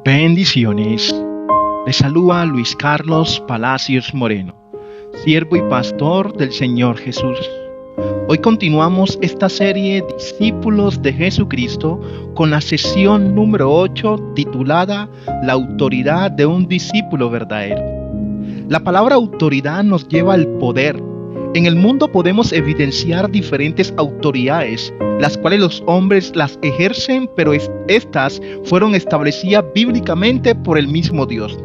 Bendiciones. Les saluda Luis Carlos Palacios Moreno, siervo y pastor del Señor Jesús. Hoy continuamos esta serie Discípulos de Jesucristo con la sesión número 8 titulada La autoridad de un discípulo verdadero. La palabra autoridad nos lleva al poder. En el mundo podemos evidenciar diferentes autoridades, las cuales los hombres las ejercen, pero estas fueron establecidas bíblicamente por el mismo Dios.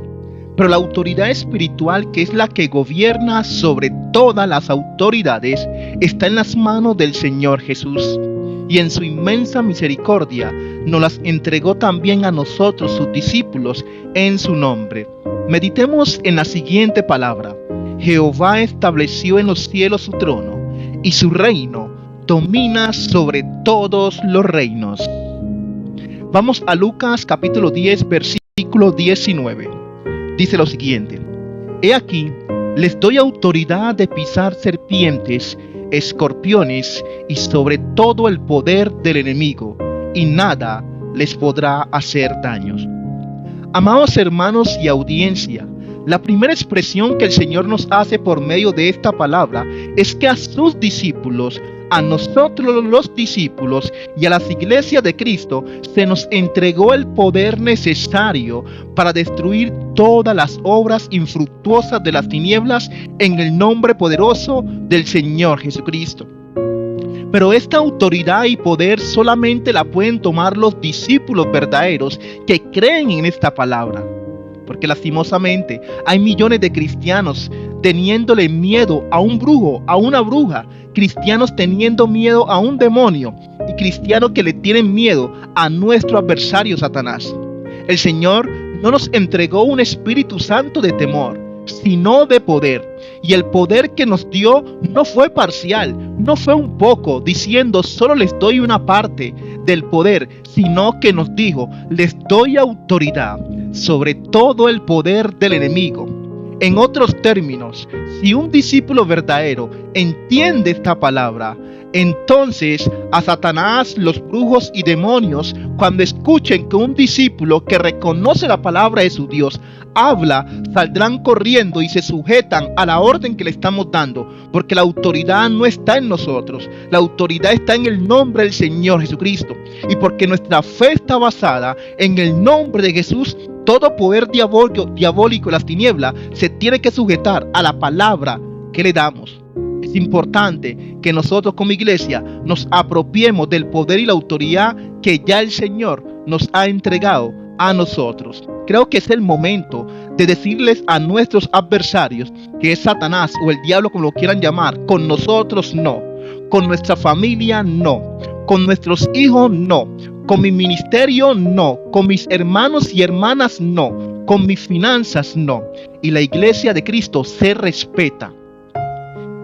Pero la autoridad espiritual, que es la que gobierna sobre todas las autoridades, está en las manos del Señor Jesús. Y en su inmensa misericordia nos las entregó también a nosotros, sus discípulos, en su nombre. Meditemos en la siguiente palabra. Jehová estableció en los cielos su trono, y su reino domina sobre todos los reinos. Vamos a Lucas capítulo 10, versículo 19. Dice lo siguiente: He aquí, les doy autoridad de pisar serpientes, escorpiones y sobre todo el poder del enemigo, y nada les podrá hacer daños. Amados hermanos y audiencia, la primera expresión que el Señor nos hace por medio de esta palabra es que a sus discípulos, a nosotros los discípulos y a las iglesias de Cristo se nos entregó el poder necesario para destruir todas las obras infructuosas de las tinieblas en el nombre poderoso del Señor Jesucristo. Pero esta autoridad y poder solamente la pueden tomar los discípulos verdaderos que creen en esta palabra. Porque lastimosamente hay millones de cristianos teniéndole miedo a un brujo, a una bruja, cristianos teniendo miedo a un demonio y cristianos que le tienen miedo a nuestro adversario Satanás. El Señor no nos entregó un Espíritu Santo de temor, sino de poder. Y el poder que nos dio no fue parcial, no fue un poco, diciendo solo les doy una parte del poder, sino que nos dijo, les doy autoridad sobre todo el poder del enemigo. En otros términos, si un discípulo verdadero entiende esta palabra, entonces a Satanás, los brujos y demonios, cuando escuchen que un discípulo que reconoce la palabra de su Dios habla, saldrán corriendo y se sujetan a la orden que le estamos dando, porque la autoridad no está en nosotros, la autoridad está en el nombre del Señor Jesucristo, y porque nuestra fe está basada en el nombre de Jesús, todo poder diabólico en las tinieblas se tiene que sujetar a la palabra que le damos. Es importante que nosotros como iglesia nos apropiemos del poder y la autoridad que ya el Señor nos ha entregado a nosotros. Creo que es el momento de decirles a nuestros adversarios, que es Satanás o el diablo como lo quieran llamar, con nosotros no, con nuestra familia no, con nuestros hijos no, con mi ministerio no, con mis hermanos y hermanas no, con mis finanzas no. Y la iglesia de Cristo se respeta.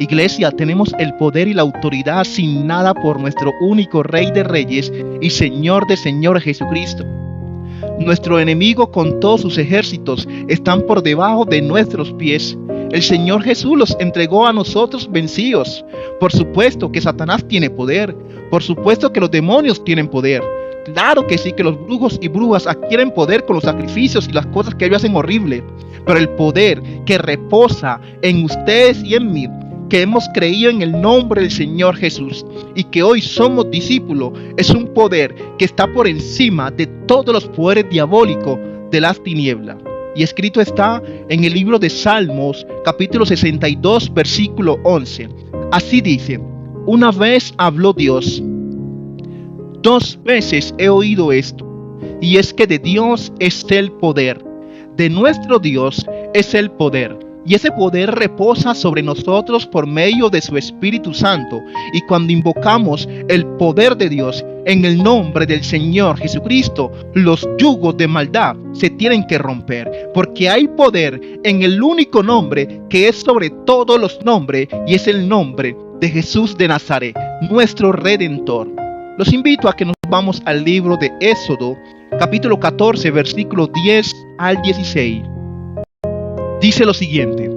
Iglesia, tenemos el poder y la autoridad sin nada por nuestro único Rey de Reyes y Señor de Señores Jesucristo. Nuestro enemigo con todos sus ejércitos están por debajo de nuestros pies. El Señor Jesús los entregó a nosotros vencidos. Por supuesto que Satanás tiene poder. Por supuesto que los demonios tienen poder. Claro que sí, que los brujos y brujas adquieren poder con los sacrificios y las cosas que ellos hacen horribles. Pero el poder que reposa en ustedes y en mí, que hemos creído en el nombre del Señor Jesús y que hoy somos discípulos, es un poder que está por encima de todos los poderes diabólicos de las tinieblas. Y escrito está en el libro de Salmos, capítulo 62, versículo 11. Así dice: Una vez habló Dios, 2 veces he oído esto, y es que de Dios es el poder, de nuestro Dios es el poder. Y ese poder reposa sobre nosotros por medio de su Espíritu Santo. Y cuando invocamos el poder de Dios en el nombre del Señor Jesucristo, los yugos de maldad se tienen que romper. Porque hay poder en el único nombre que es sobre todos los nombres, y es el nombre de Jesús de Nazaret, nuestro Redentor. Los invito a que nos vamos al libro de Éxodo, capítulo 14, versículos 10 al 16. Dice lo siguiente: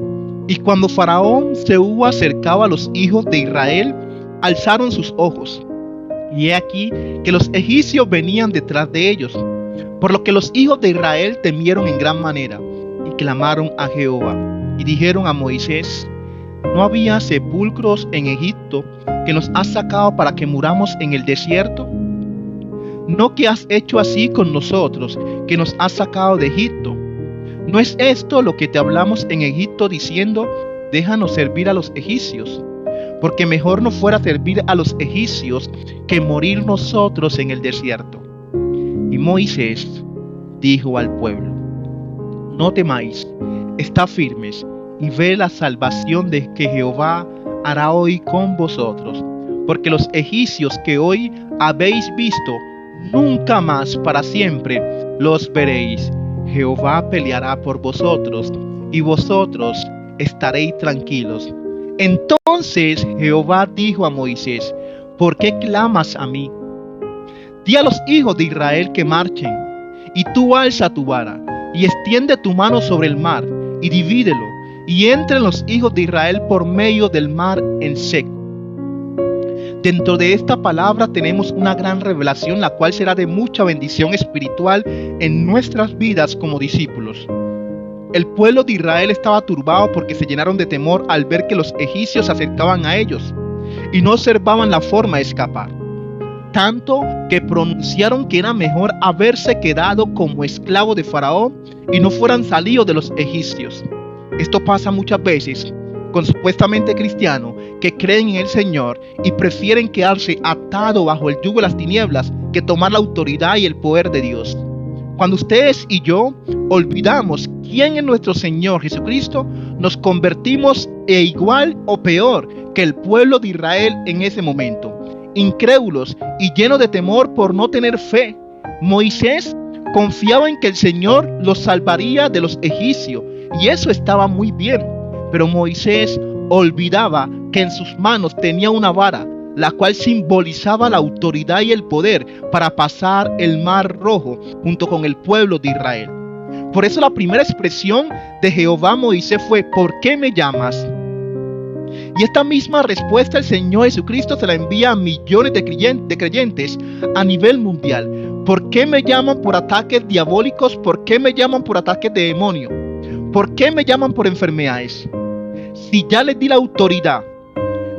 Y cuando Faraón se hubo acercado a los hijos de Israel, alzaron sus ojos, y he aquí que los egipcios venían detrás de ellos. Por lo que los hijos de Israel temieron en gran manera y clamaron a Jehová y dijeron a Moisés: ¿no había sepulcros en Egipto que nos has sacado para que muramos en el desierto? ¿No que has hecho así con nosotros, que nos has sacado de Egipto? ¿No es esto lo que te hablamos en Egipto diciendo: déjanos servir a los egipcios? Porque mejor nos fuera servir a los egipcios que morir nosotros en el desierto. Y Moisés dijo al pueblo: no temáis, estad firmes y ved la salvación de que Jehová hará hoy con vosotros, porque los egipcios que hoy habéis visto, nunca más para siempre los veréis. Jehová peleará por vosotros, y vosotros estaréis tranquilos. Entonces Jehová dijo a Moisés: ¿por qué clamas a mí? Di a los hijos de Israel que marchen, y tú alza tu vara, y extiende tu mano sobre el mar, y divídelo, y entren los hijos de Israel por medio del mar en seco. Dentro de esta palabra tenemos una gran revelación, la cual será de mucha bendición espiritual en nuestras vidas como discípulos. El pueblo de Israel estaba turbado porque se llenaron de temor al ver que los egipcios se acercaban a ellos y no observaban la forma de escapar. Tanto que pronunciaron que era mejor haberse quedado como esclavo de Faraón y no fueran salidos de los egipcios. Esto pasa muchas veces con supuestamente cristianos que creen en el Señor y prefieren quedarse atados bajo el yugo de las tinieblas que tomar la autoridad y el poder de Dios. Cuando ustedes y yo olvidamos quién es nuestro Señor Jesucristo, nos convertimos igual o peor que el pueblo de Israel en ese momento, incrédulos y llenos de temor por no tener fe. Moisés confiaba en que el Señor los salvaría de los egipcios, y eso estaba muy bien, pero Moisés olvidaba que en sus manos tenía una vara, la cual simbolizaba la autoridad y el poder para pasar el mar rojo junto con el pueblo de Israel. Por eso la primera expresión de Jehová a Moisés fue: ¿por qué me llamas? Y esta misma respuesta el Señor Jesucristo se la envía a millones de creyentes a nivel mundial. ¿Por qué me llaman por ataques diabólicos? ¿Por qué me llaman por ataques de demonio? ¿Por qué me llaman por enfermedades? Si ya les di la autoridad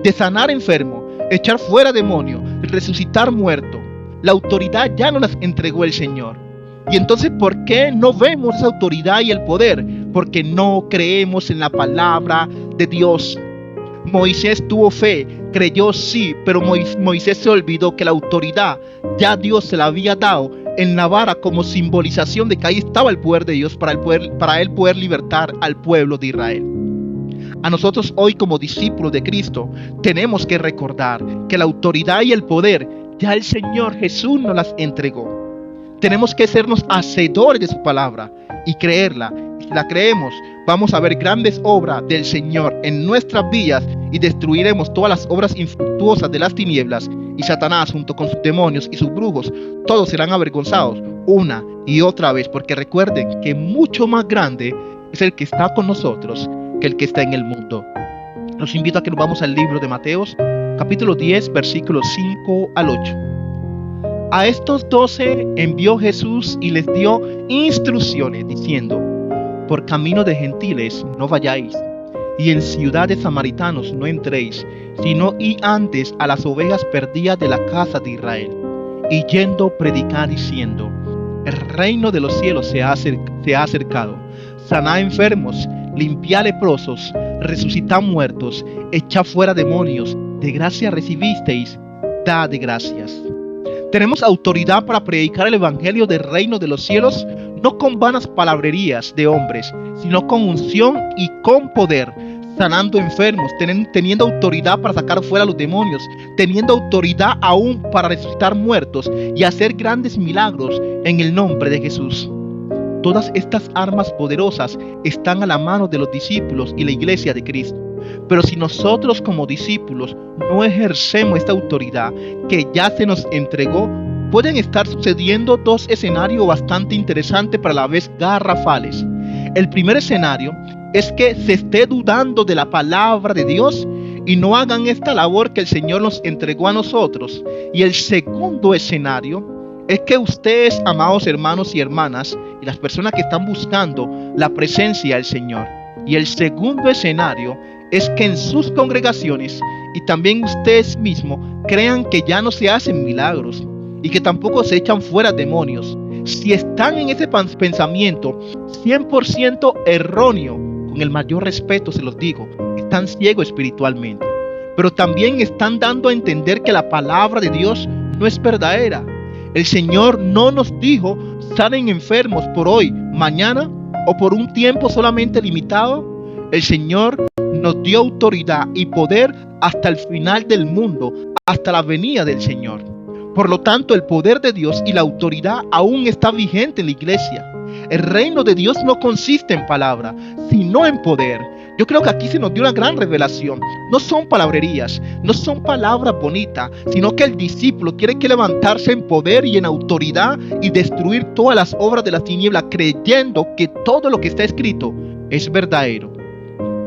de sanar enfermos, echar fuera demonios, resucitar muertos, la autoridad ya nos las entregó el Señor. Y entonces, ¿por qué no vemos esa autoridad y el poder? Porque no creemos en la palabra de Dios. Moisés tuvo fe, creyó sí, pero Moisés se olvidó que la autoridad ya Dios se la había dado en la vara como simbolización de que ahí estaba el poder de Dios para él poder libertar al pueblo de Israel. A nosotros hoy como discípulos de Cristo tenemos que recordar que la autoridad y el poder ya el Señor Jesús nos las entregó. Tenemos que sernos hacedores de su palabra y creerla. Y si la creemos, vamos a ver grandes obras del Señor en nuestras vidas y destruiremos todas las obras infructuosas de las tinieblas, y Satanás junto con sus demonios y sus brujos, todos serán avergonzados una y otra vez, porque recuerden que mucho más grande es el que está con nosotros que el que está en el mundo. Los invito a que nos vamos al libro de Mateos, capítulo 10, versículos 5 al 8. A estos 12 envió Jesús y les dio instrucciones diciendo: por camino de gentiles no vayáis, y en ciudad de samaritanos no entréis, sino id antes a las ovejas perdidas de la casa de Israel. Y yendo predicad diciendo: el reino de los cielos se ha acercado. Sanad enfermos, limpiad leprosos, resucitad muertos, echad fuera demonios. De gracia recibisteis, dad de gracias. Tenemos autoridad para predicar el evangelio del reino de los cielos, no con vanas palabrerías de hombres, sino con unción y con poder, sanando enfermos, teniendo autoridad para sacar fuera los demonios, teniendo autoridad aún para resucitar muertos y hacer grandes milagros en el nombre de Jesús. Todas estas armas poderosas están a la mano de los discípulos y la iglesia de Cristo. Pero si nosotros como discípulos no ejercemos esta autoridad que ya se nos entregó, pueden estar sucediendo dos escenarios bastante interesantes, pero a la vez garrafales. El primer escenario es que se esté dudando de la palabra de Dios y no hagan esta labor que el Señor nos entregó a nosotros. Y el segundo escenario es que ustedes, amados hermanos y hermanas, y las personas que están buscando la presencia del Señor. Y el segundo escenario es que en sus congregaciones y también ustedes mismos crean que ya no se hacen milagros y que tampoco se echan fuera demonios. Si están en ese pensamiento 100% erróneo, con el mayor respeto se los digo, están ciegos espiritualmente. Pero también están dando a entender que la palabra de Dios no es verdadera. El Señor no nos dijo, salen enfermos por hoy, mañana o por un tiempo solamente limitado. El Señor nos dio autoridad y poder hasta el final del mundo, hasta la venida del Señor. Por lo tanto, el poder de Dios y la autoridad aún está vigente en la iglesia. El reino de Dios no consiste en palabra, sino en poder. Yo creo que aquí se nos dio una gran revelación. No son palabrerías, no son palabras bonitas, sino que el discípulo tiene que levantarse en poder y en autoridad y destruir todas las obras de la tiniebla, creyendo que todo lo que está escrito es verdadero.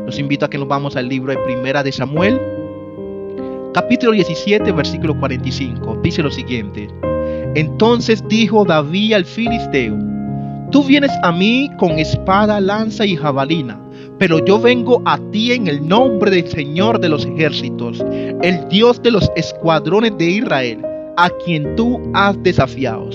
Los invito a que nos vamos al libro de Primera de Samuel, capítulo 17, versículo 45. Dice lo siguiente: Entonces dijo David al filisteo: Tú vienes a mí con espada, lanza y jabalina, pero yo vengo a ti en el nombre del Señor de los ejércitos, el Dios de los escuadrones de Israel, a quien tú has desafiado.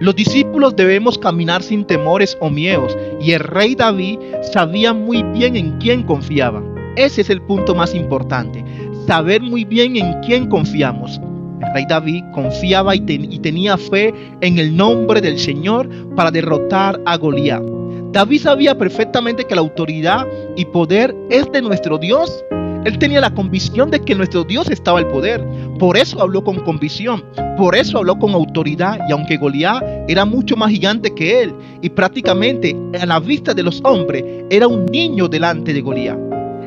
Los discípulos debemos caminar sin temores o miedos, y el rey David sabía muy bien en quién confiaba. Ese es el punto más importante, saber muy bien en quién confiamos. El rey David confiaba y tenía fe en el nombre del Señor para derrotar a Goliat. David sabía perfectamente que la autoridad y poder es de nuestro Dios. Él tenía la convicción de que en nuestro Dios estaba el poder. Por eso habló con convicción, por eso habló con autoridad. Y aunque Goliat era mucho más gigante que él, y prácticamente a la vista de los hombres era un niño delante de Goliat.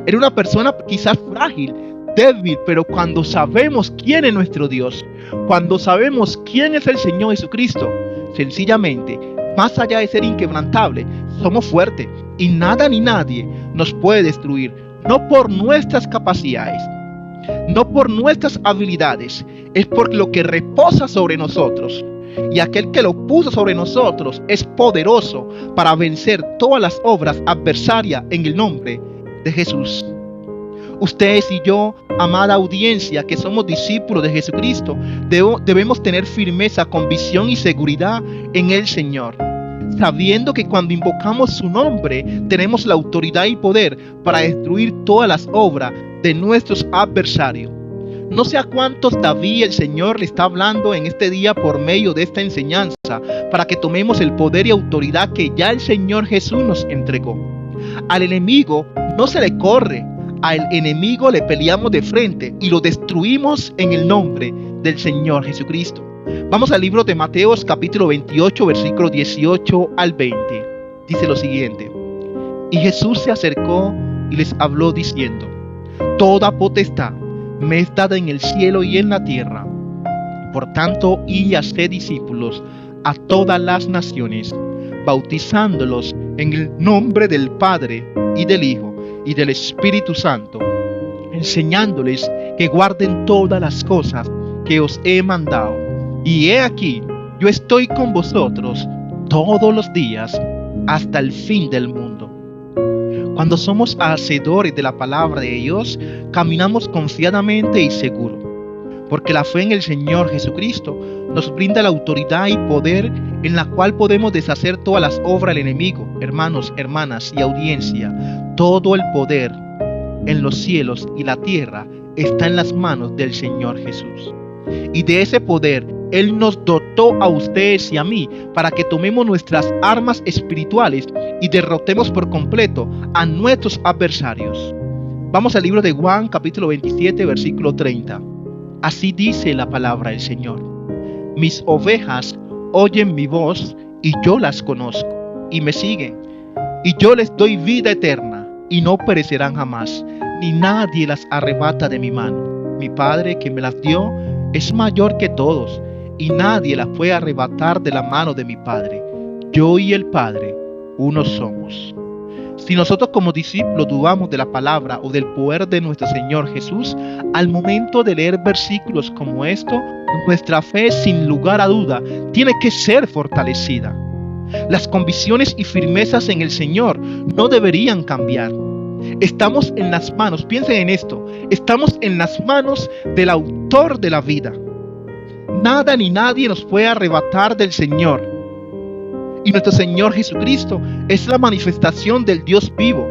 Era una persona quizás frágil, débil, pero cuando sabemos quién es nuestro Dios, cuando sabemos quién es el Señor Jesucristo, sencillamente, más allá de ser inquebrantable, somos fuertes y nada ni nadie nos puede destruir, no por nuestras capacidades, no por nuestras habilidades, es por lo que reposa sobre nosotros. Y aquel que lo puso sobre nosotros es poderoso para vencer todas las obras adversarias en el nombre de Jesús. Ustedes y yo, amada audiencia, que somos discípulos de Jesucristo, debemos tener firmeza, convicción y seguridad en el Señor, sabiendo que cuando invocamos su nombre, tenemos la autoridad y poder para destruir todas las obras de nuestros adversarios. No sé a cuántos David el Señor le está hablando en este día por medio de esta enseñanza, para que tomemos el poder y autoridad que ya el Señor Jesús nos entregó. Al enemigo no se le corre. Al enemigo le peleamos de frente y lo destruimos en el nombre del Señor Jesucristo. Vamos al libro de Mateos capítulo 28 versículos 18 al 20. Dice lo siguiente: Y Jesús se acercó y les habló diciendo: Toda potestad me es dada en el cielo y en la tierra. Por tanto, id y haced discípulos a todas las naciones, bautizándolos en el nombre del Padre y del Hijo y del Espíritu Santo, enseñándoles que guarden todas las cosas que os he mandado. Y he aquí, yo estoy con vosotros todos los días hasta el fin del mundo. Cuando somos hacedores de la palabra de Dios, caminamos confiadamente y seguros, porque la fe en el Señor Jesucristo nos brinda la autoridad y poder en la cual podemos deshacer todas las obras del enemigo. Hermanos, hermanas y audiencia, todo el poder en los cielos y la tierra está en las manos del Señor Jesús. Y de ese poder Él nos dotó a ustedes y a mí para que tomemos nuestras armas espirituales y derrotemos por completo a nuestros adversarios. Vamos al libro de Juan capítulo 27 versículo 30. Así dice la palabra del Señor: Mis ovejas oyen mi voz y yo las conozco y me siguen, y yo les doy vida eterna y no perecerán jamás, ni nadie las arrebata de mi mano. Mi Padre que me las dio es mayor que todos, y nadie las puede arrebatar de la mano de mi Padre. Yo y el Padre uno somos. Si nosotros como discípulos dudamos de la palabra o del poder de nuestro Señor Jesús, al momento de leer versículos como esto, nuestra fe sin lugar a duda tiene que ser fortalecida. Las convicciones y firmezas en el Señor no deberían cambiar. Estamos en las manos, piensen en esto, estamos en las manos del autor de la vida. Nada ni nadie nos puede arrebatar del Señor. Y nuestro Señor Jesucristo es la manifestación del Dios vivo.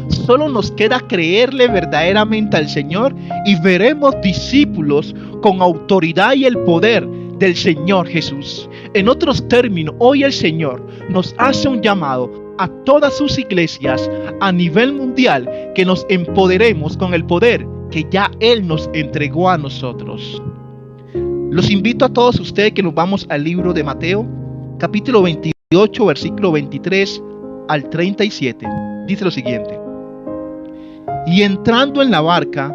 Solo nos queda creerle verdaderamente al Señor y veremos discípulos con autoridad y el poder del Señor Jesús. En otros términos, hoy el Señor nos hace un llamado a todas sus iglesias a nivel mundial que nos empoderemos con el poder que ya Él nos entregó a nosotros. Los invito a todos ustedes que nos vamos al libro de Mateo, capítulo 28, versículo 23 al 37. Dice lo siguiente: y entrando en la barca,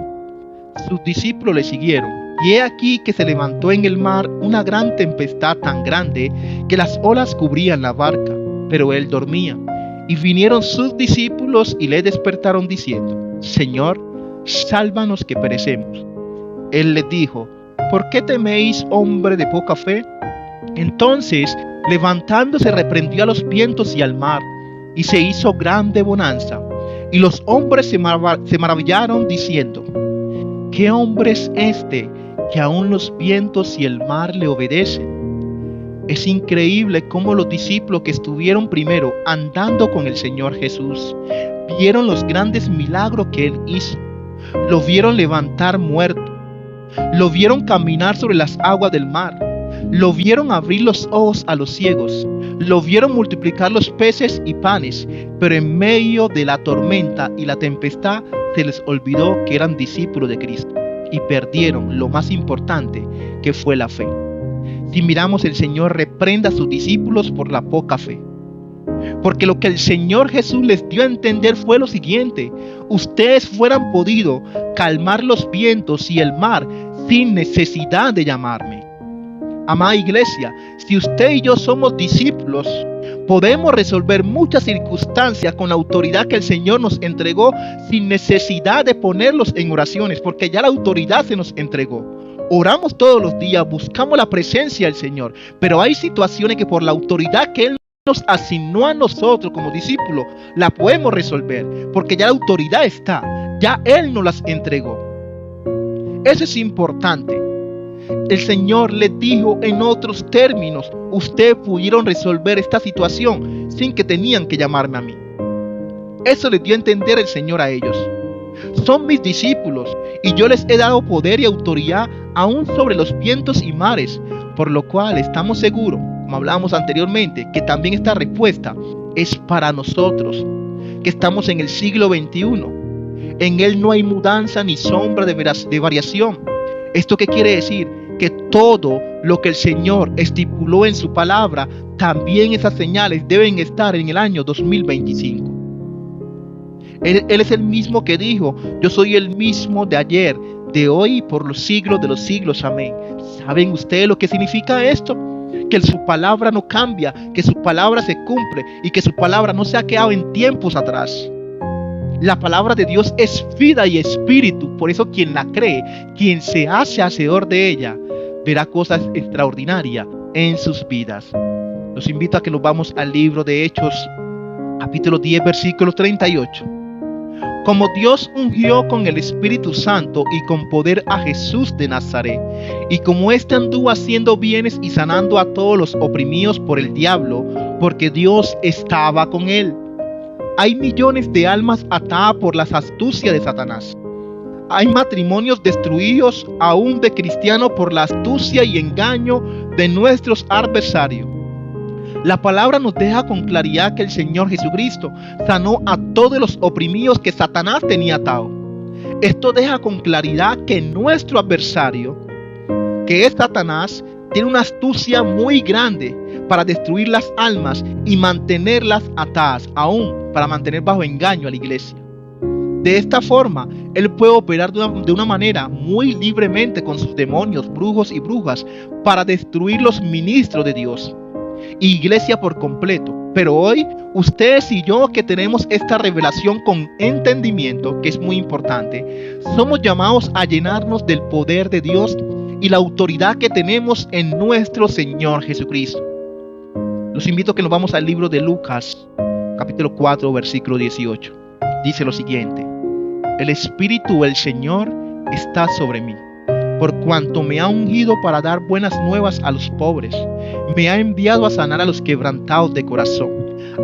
sus discípulos le siguieron. Y he aquí que se levantó en el mar una gran tempestad tan grande que las olas cubrían la barca, pero él dormía. Y vinieron sus discípulos y le despertaron diciendo: Señor, sálvanos que perecemos. Él les dijo: ¿por qué teméis, hombre de poca fe? Entonces, levantándose, reprendió a los vientos y al mar, y se hizo grande bonanza. Y los hombres se maravillaron diciendo: ¿qué hombre es este que aún los vientos y el mar le obedecen? Es increíble cómo los discípulos que estuvieron primero andando con el Señor Jesús vieron los grandes milagros que Él hizo. Lo vieron levantar muerto, lo vieron caminar sobre las aguas del mar, lo vieron abrir los ojos a los ciegos, lo vieron multiplicar los peces y panes, pero en medio de la tormenta y la tempestad se les olvidó que eran discípulos de Cristo y perdieron lo más importante, que fue la fe. Si miramos, el Señor reprenda a sus discípulos por la poca fe. Porque lo que el Señor Jesús les dio a entender fue lo siguiente: ustedes fueran podido calmar los vientos y el mar sin necesidad de llamarme. Amada iglesia, si usted y yo somos discípulos, podemos resolver muchas circunstancias con la autoridad que el Señor nos entregó sin necesidad de ponerlos en oraciones, porque ya la autoridad se nos entregó. Oramos todos los días, buscamos la presencia del Señor, pero hay situaciones que por la autoridad que Él nos asignó a nosotros como discípulos, la podemos resolver, porque ya la autoridad está, ya Él nos las entregó. Eso es importante. El Señor les dijo en otros términos: ustedes pudieron resolver esta situación sin que tenían que llamarme a mí. Eso les dio a entender el Señor a ellos. Son mis discípulos y yo les he dado poder y autoridad aún sobre los vientos y mares, por lo cual estamos seguros, como hablábamos anteriormente, que también esta respuesta es para nosotros, que estamos en el siglo XXI. En Él no hay mudanza ni sombra de variación. ¿Esto qué quiere decir? Que todo lo que el Señor estipuló en su palabra, también esas señales deben estar en el año 2025. Él es el mismo que dijo: yo soy el mismo de ayer, de hoy y por los siglos de los siglos. Amén. ¿Saben ustedes lo que significa esto? Que su palabra no cambia, que su palabra se cumple y que su palabra no se ha quedado en tiempos atrás. La palabra de Dios es vida y espíritu. Por eso quien la cree, quien se hace hacedor de ella, verá cosas extraordinarias en sus vidas. Los invito a que nos vamos al libro de Hechos, capítulo 10, versículo 38. Como Dios ungió con el Espíritu Santo y con poder a Jesús de Nazaret, y como éste anduvo haciendo bienes y sanando a todos los oprimidos por el diablo, porque Dios estaba con él. Hay millones de almas atadas por las astucias de Satanás. Hay matrimonios destruidos aún de cristianos por la astucia y engaño de nuestros adversarios. La palabra nos deja con claridad que el Señor Jesucristo sanó a todos los oprimidos que Satanás tenía atados. Esto deja con claridad que nuestro adversario, que es Satanás, tiene una astucia muy grande para destruir las almas y mantenerlas atadas, aún para mantener bajo engaño a la iglesia. De esta forma, él puede operar de una manera muy libremente con sus demonios, brujos y brujas para destruir los ministros de Dios. y iglesia por completo. Pero hoy, ustedes y yo que tenemos esta revelación con entendimiento, que es muy importante, somos llamados a llenarnos del poder de Dios y la autoridad que tenemos en nuestro Señor Jesucristo. Los invito a que nos vamos al libro de Lucas, capítulo 4, versículo 18. Dice lo siguiente: el Espíritu del Señor está sobre mí, por cuanto me ha ungido para dar buenas nuevas a los pobres. Me ha enviado a sanar a los quebrantados de corazón,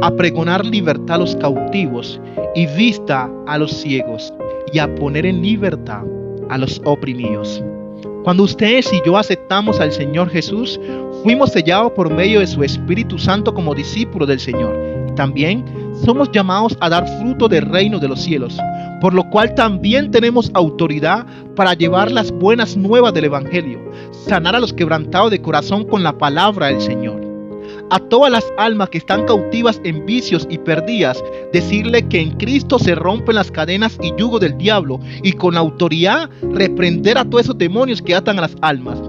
a pregonar libertad a los cautivos y vista a los ciegos, y a poner en libertad a los oprimidos. Cuando ustedes y yo aceptamos al Señor Jesús, fuimos sellados por medio de su Espíritu Santo como discípulos del Señor. Y también somos llamados a dar fruto del reino de los cielos, por lo cual también tenemos autoridad para llevar las buenas nuevas del Evangelio, sanar a los quebrantados de corazón con la palabra del Señor. A todas las almas que están cautivas en vicios y perdidas, decirle que en Cristo se rompen las cadenas y yugo del diablo, y con autoridad reprender a todos esos demonios que atan a las almas.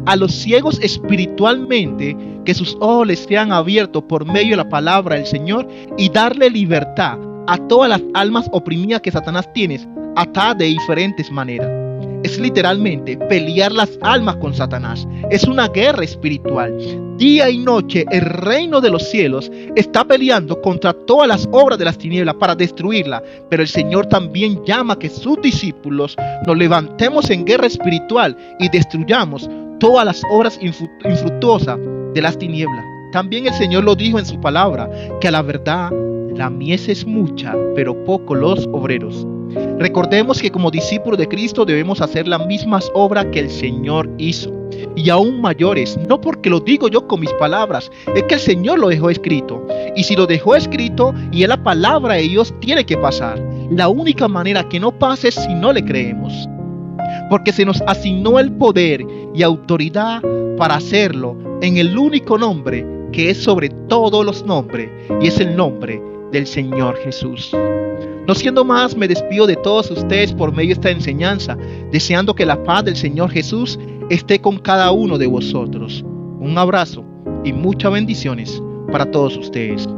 A los ciegos espiritualmente, que sus ojos les sean abiertos por medio de la palabra del Señor, y darle libertad a todas las almas oprimidas que Satanás tiene, atadas de diferentes maneras. Es literalmente pelear las almas con Satanás. Es una guerra espiritual. Día y noche el reino de los cielos está peleando contra todas las obras de las tinieblas para destruirla. Pero el Señor también llama a que sus discípulos nos levantemos en guerra espiritual y destruyamos todas las obras infructuosas de las tinieblas. También el Señor lo dijo en su palabra, que a la verdad la mies es mucha, pero pocos los obreros. Recordemos que como discípulos de Cristo debemos hacer las mismas obras que el Señor hizo, y aún mayores, no porque lo digo yo con mis palabras, es que el Señor lo dejó escrito, y si lo dejó escrito y es la palabra de Dios, tiene que pasar. La única manera que no pase es si no le creemos, porque se nos asignó el poder y autoridad para hacerlo en el único nombre que es sobre todos los nombres, y es el nombre del Señor Jesús. No siendo más, me despido de todos ustedes por medio de esta enseñanza, deseando que la paz del Señor Jesús esté con cada uno de vosotros. Un abrazo y muchas bendiciones para todos ustedes.